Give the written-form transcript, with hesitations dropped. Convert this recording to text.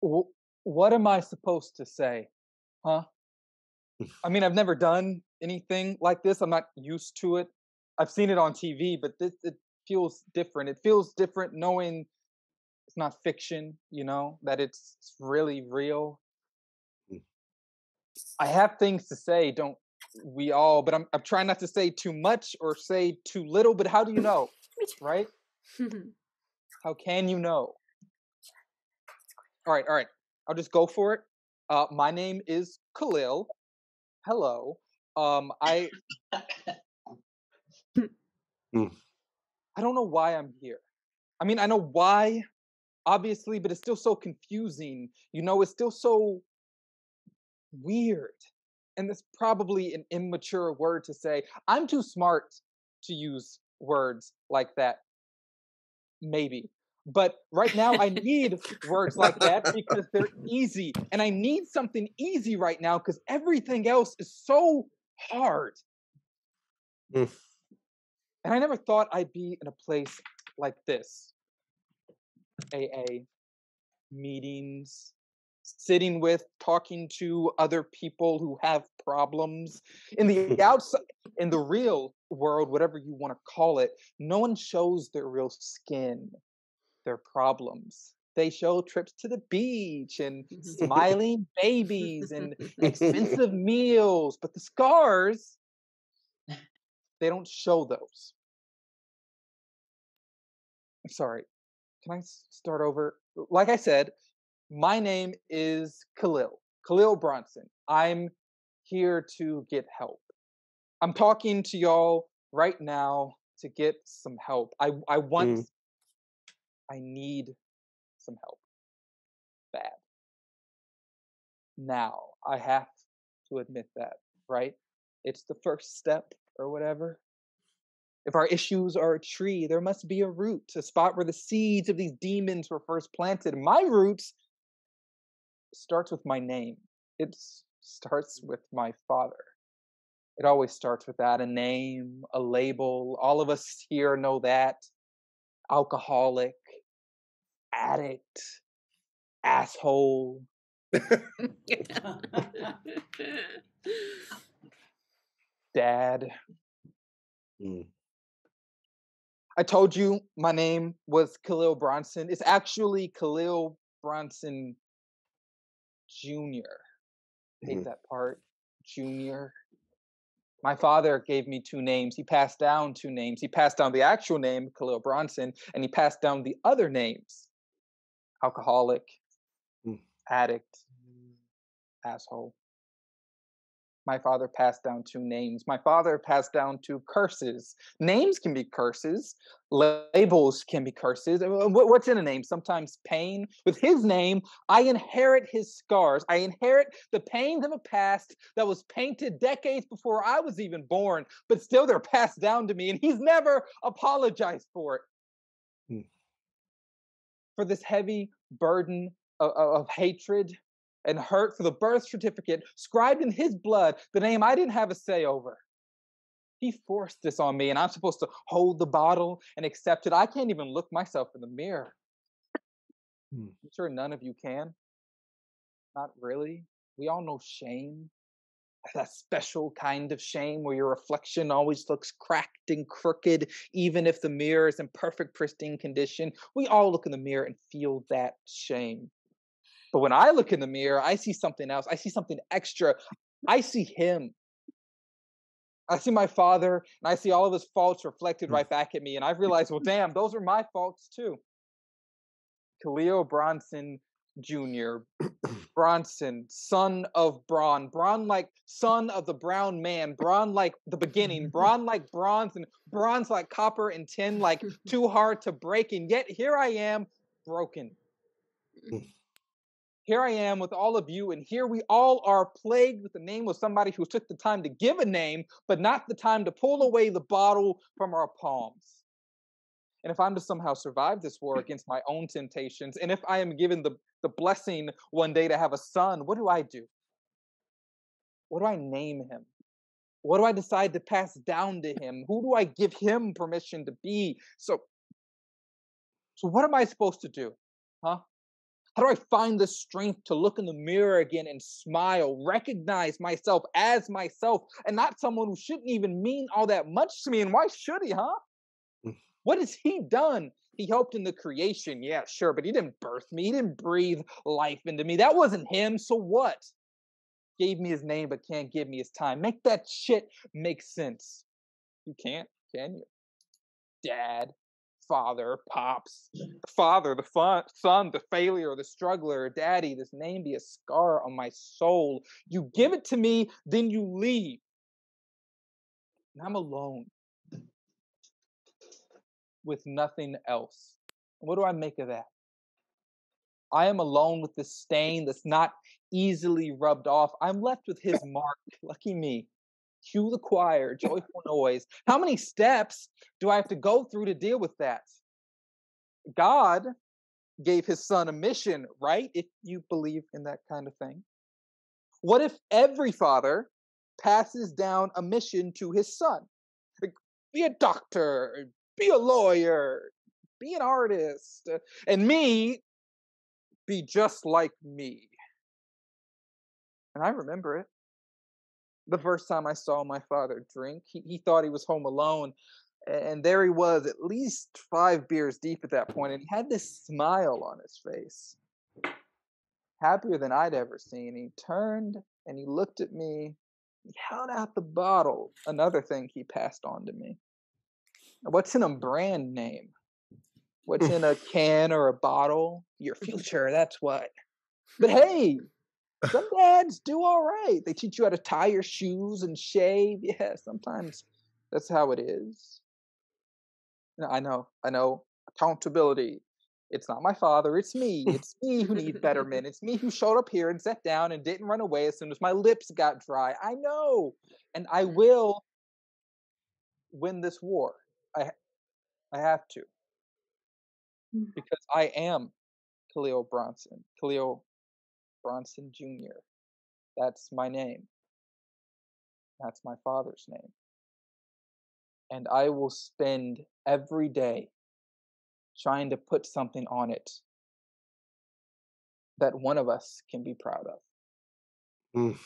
wh- what am I supposed to say? Huh? I mean, I've never done anything like this. I'm not used to it. I've seen it on TV, but this it feels different. It feels different knowing it's not fiction, that it's really real. Mm. I have things to say, don't we all? But I'm trying not to say too much or say too little. But how do you know, right? How can you know? All right. I'll just go for it. My name is Khalil. Hello. I Mm. I don't know why I'm here. I mean, I know why, obviously, but it's still so confusing. It's still so weird. And that's probably an immature word to say. I'm too smart to use words like that, maybe. But right now, I need words like that because they're easy. And I need something easy right now because everything else is so hard. Mm. And I never thought I'd be in a place like this. AA, meetings, sitting with, talking to other people who have problems. In the outside, in the real world, whatever you want to call it, no one shows their real skin, their problems. They show trips to the beach and smiling babies and expensive meals, but the scars, they don't show those. I'm sorry. Can I start over? Like I said, my name is Khalil Bronson. I'm here to get help. I'm talking to y'all right now to get some help. Mm. I need some help bad. Now, I have to admit that, right? It's the first step or whatever. If our issues are a tree, there must be a root, a spot where the seeds of these demons were first planted. My roots starts with my name. It starts with my father. It always starts with that, a name, a label. All of us here know that. Alcoholic, addict, asshole, dad. Mm. I told you my name was Khalil Bronson. It's actually Khalil Bronson Jr. Hate Mm. that part. Junior. My father gave me two names. He passed down two names. He passed down the actual name, Khalil Bronson, and he passed down the other names, alcoholic, Mm. addict, asshole. My father passed down two names. My father passed down two curses. Names can be curses. Labels can be curses. What's in a name? Sometimes pain. With his name, I inherit his scars. I inherit the pains of a past that was painted decades before I was even born, but still they're passed down to me, and he's never apologized for it. Mm. For this heavy burden of hatred and hurt, for the birth certificate scribed in his blood, the name I didn't have a say over. He forced this on me, and I'm supposed to hold the bottle and accept it. I can't even look myself in the mirror. Mm. I'm sure none of you can. Not really. We all know shame. That special kind of shame where your reflection always looks cracked and crooked, even if the mirror is in perfect, pristine condition. We all look in the mirror and feel that shame. But when I look in the mirror, I see something else. I see something extra. I see him. I see my father, and I see all of his faults reflected Mm. right back at me. And I've realized, well, damn, those are my faults too. Khalil Bronson Jr., Bronson, son of Braun, Braun like son of the brown man, Braun like the beginning, Braun like bronze, and bronze like copper and tin, like too hard to break. And yet here I am, broken. Mm. Here I am with all of you, and here we all are plagued with the name of somebody who took the time to give a name, but not the time to pull away the bottle from our palms. And if I'm to somehow survive this war against my own temptations, and if I am given the blessing one day to have a son, what do I do? What do I name him? What do I decide to pass down to him? Who do I give him permission to be? So what am I supposed to do? Huh? How do I find the strength to look in the mirror again and smile, recognize myself as myself and not someone who shouldn't even mean all that much to me? And why should he, huh? Mm. What has he done? He helped in the creation, yeah, sure, but he didn't birth me. He didn't breathe life into me. That wasn't him. So what? Gave me his name, but can't give me his time. Make that shit make sense. You can't, can you? Dad, father, pops, the father, the son, the failure, the struggler, daddy, this name be a scar on my soul. You give it to me, then you leave. And I'm alone with nothing else. What do I make of that? I am alone with this stain that's not easily rubbed off. I'm left with his mark. Lucky me. Cue the choir, joyful noise. How many steps do I have to go through to deal with that? God gave his son a mission, right? If you believe in that kind of thing. What if every father passes down a mission to his son? Like, be a doctor, be a lawyer, be an artist, and me be just like me. And I remember it. The first time I saw my father drink, he thought he was home alone. And there he was, at least 5 beers deep at that point, and he had this smile on his face, happier than I'd ever seen. He turned and he looked at me. He held out the bottle, another thing he passed on to me. What's in a brand name? What's in a can or a bottle? Your future, that's what. But hey, some dads do all right. They teach you how to tie your shoes and shave. Yeah, sometimes that's how it is. I know. Accountability. It's not my father, it's me. It's me who needs betterment. It's me who showed up here and sat down and didn't run away as soon as my lips got dry. I know. And I will win this war. I I have to. Because I am Khalil Bronson Jr. That's my name. That's my father's name. And I will spend every day trying to put something on it that one of us can be proud of. Mm.